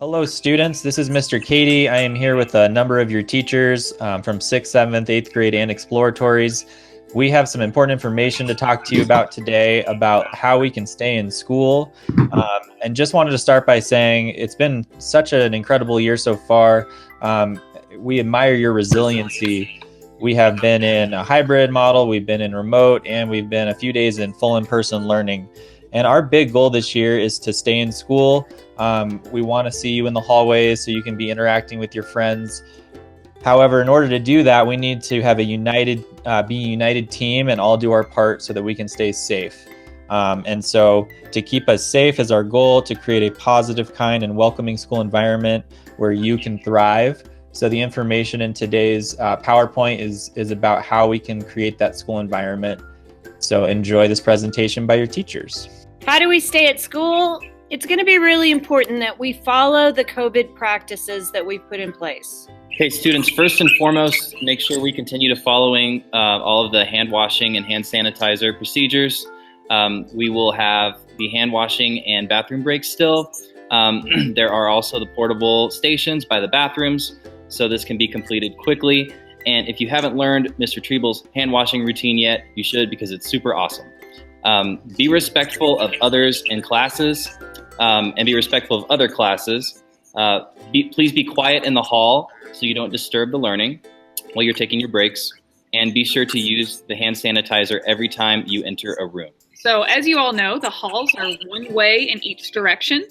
Hello, students. This is Mr. Katie. I am here with a number of your teachers from 6th, 7th, 8th grade and exploratories. We have some important information to talk to you about today about how we can stay in school. And just wanted to start by saying it's been such an incredible year so far. We admire your resiliency. We have been in a hybrid model, we've been in remote, and we've been a few days in full in-person learning. And our big goal this year is to stay in school. We want to see you in the hallways so you can be interacting with your friends. However, in order to do that, we need to have a united team and all do our part so that we can stay safe. And so to keep us safe is our goal, to create a positive, kind, and welcoming school environment where you can thrive. So the information in today's PowerPoint is about how we can create that school environment. So enjoy this presentation by your teachers. How do we stay at school? It's going to be really important that we follow the COVID practices that we've put in place. Okay, students, first and foremost, make sure we continue to following all of the hand washing and hand sanitizer procedures. We will have the hand washing and bathroom breaks still. There are also the portable stations by the bathrooms, so this can be completed quickly. And if you haven't learned Mr. Treeble's hand washing routine yet, you should, because it's super awesome. Be respectful of others in classes and be respectful of other classes. Please be quiet in the hall so you don't disturb the learning while you're taking your breaks. And be sure to use the hand sanitizer every time you enter a room. So as you all know, the halls are one way in each direction.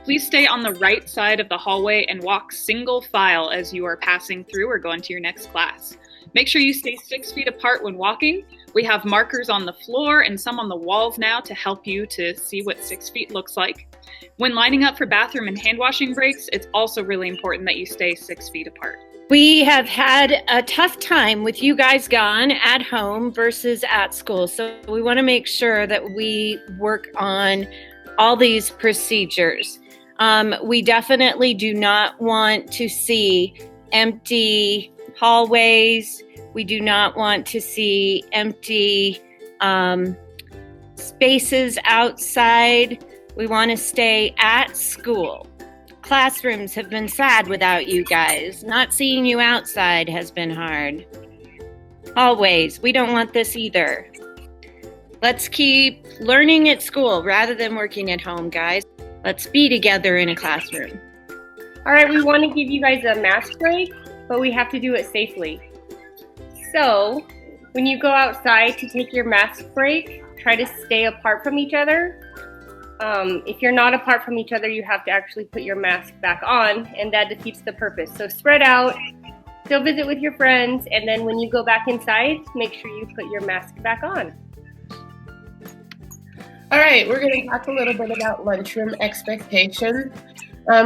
Please stay on the right side of the hallway and walk single file as you are passing through or going to your next class. Make sure you stay 6 feet apart when walking. We have markers on the floor and some on the walls now to help you to see what 6 feet looks like. When lining up for bathroom and hand washing breaks, it's also really important that you stay 6 feet apart. We have had a tough time with you guys gone at home versus at school. So we want to make sure that we work on all these procedures. We definitely do not want to see empty hallways. We do not want to see empty spaces outside. We want to stay at school. Classrooms have been sad without you guys. Not seeing you outside has been hard. Hallways, we don't want this either. Let's keep learning at school rather than working at home, guys. Let's be together in a classroom. All right, we want to give you guys a mask break, but we have to do it safely. So, when you go outside to take your mask break, try to stay apart from each other. If you're not apart from each other, you have to actually put your mask back on, and that defeats the purpose. So spread out, still visit with your friends, and then when you go back inside, make sure you put your mask back on. All right, we're going to talk a little bit about lunchroom expectations.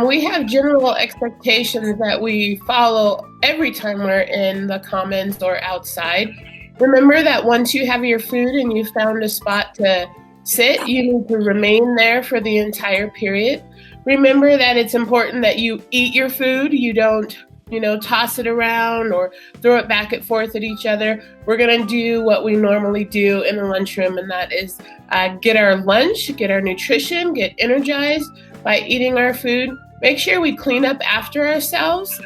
We have general expectations that we follow every time we're in the commons or outside. Remember that once you have your food and you found a spot to sit, you need to remain there for the entire period. Remember that it's important that you eat your food. You don't, toss it around or throw it back and forth at each other. We're going to do what we normally do in the lunchroom, and that is get our lunch, get our nutrition, get energized by eating our food. Make sure we clean up after ourselves.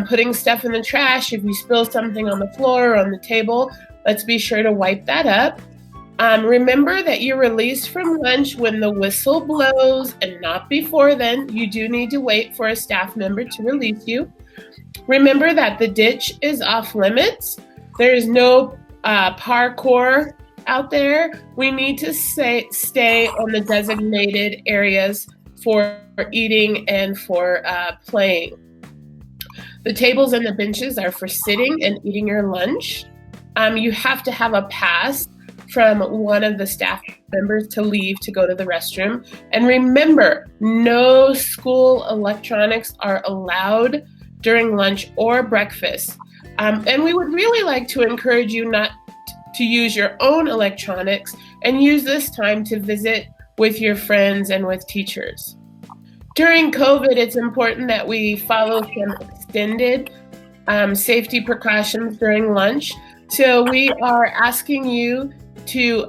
Putting stuff in the trash. If you spill something on the floor or on the table, let's be sure to wipe that up. Remember that you're released from lunch when the whistle blows and not before then. You do need to wait for a staff member to release you. Remember that the ditch is off limits. There is no parkour out there. We need to stay on the designated areas for eating and for playing. The tables and the benches are for sitting and eating your lunch. You have to have a pass from one of the staff members to leave to go to the restroom. And remember, no school electronics are allowed during lunch or breakfast. And we would really like to encourage you not to use your own electronics and use this time to visit with your friends and with teachers. During COVID, it's important that we follow some extended safety precautions during lunch. So we are asking you to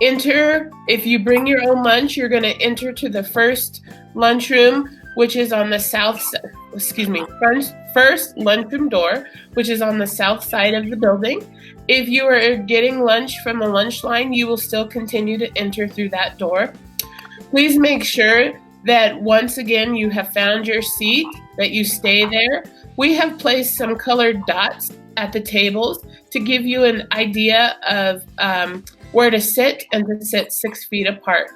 enter. If you bring your own lunch, you're going to enter to the first lunchroom which is on the first lunchroom door, which is on the south side of the building. If you are getting lunch from the lunch line, you will still continue to enter through that door. Please make sure that once again you have found your seat, that you stay there. We have placed some colored dots at the tables to give you an idea of where to sit and to sit 6 feet apart.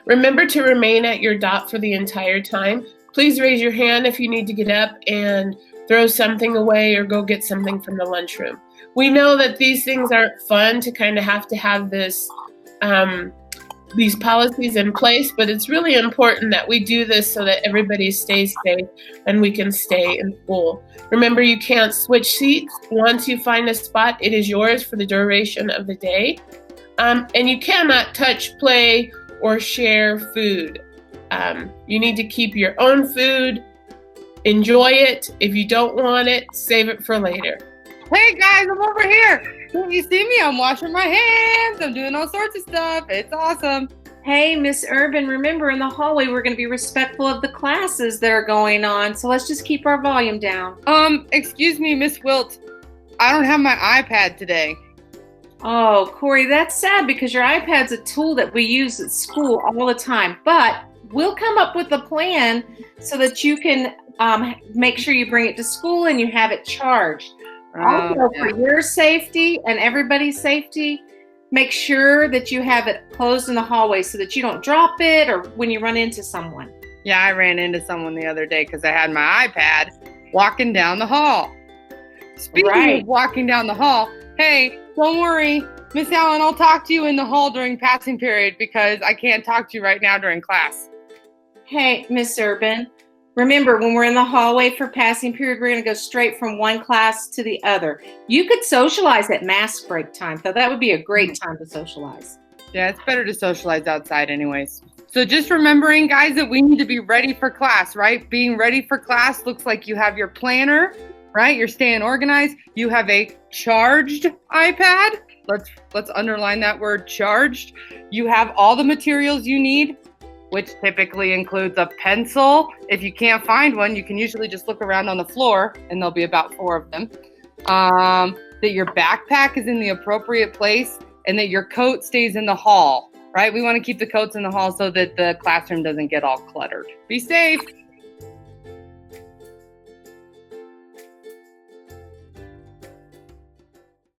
Remember to remain at your dot for the entire time. Please raise your hand if you need to get up and throw something away or go get something from the lunchroom. We know that these things aren't fun to kind of have this these policies in place, but it's really important that we do this so that everybody stays safe and we can stay in school. Remember, you can't switch seats. Once you find a spot, it is yours for the duration of the day. And you cannot touch, play, or share food. You need to keep your own food, enjoy it. If you don't want it, save it for later. Hey guys, I'm over here. Can you see me? I'm washing my hands. I'm doing all sorts of stuff. It's awesome. Hey, Miss Urban, remember in the hallway we're going to be respectful of the classes that are going on, so let's just keep our volume down. Excuse me, Miss Wilt. I don't have my iPad today. Oh, Corey, that's sad because your iPad's a tool that we use at school all the time, but we'll come up with a plan so that you can make sure you bring it to school and you have it charged. Also, for your safety and everybody's safety, make sure that you have it closed in the hallway so that you don't drop it or when you run into someone. Yeah, I ran into someone the other day because I had my iPad walking down the hall. Speaking of walking down the hall, hey, don't worry, Miss Allen, I'll talk to you in the hall during passing period because I can't talk to you right now during class. Hey, Miss Urban, remember when we're in the hallway for passing period, we're going to go straight from one class to the other. You could socialize at mask break time, so that would be a great time to socialize. Yeah, it's better to socialize outside anyways. So just remembering, guys, that we need to be ready for class, right? Being ready for class looks like you have your planner, right? You're staying organized. You have a charged iPad. Let's underline that word, charged. You have all the materials you need, which typically includes a pencil. If you can't find one, you can usually just look around on the floor and there'll be about 4 of them. That your backpack is in the appropriate place and that your coat stays in the hall, right? We want to keep the coats in the hall so that the classroom doesn't get all cluttered. Be safe.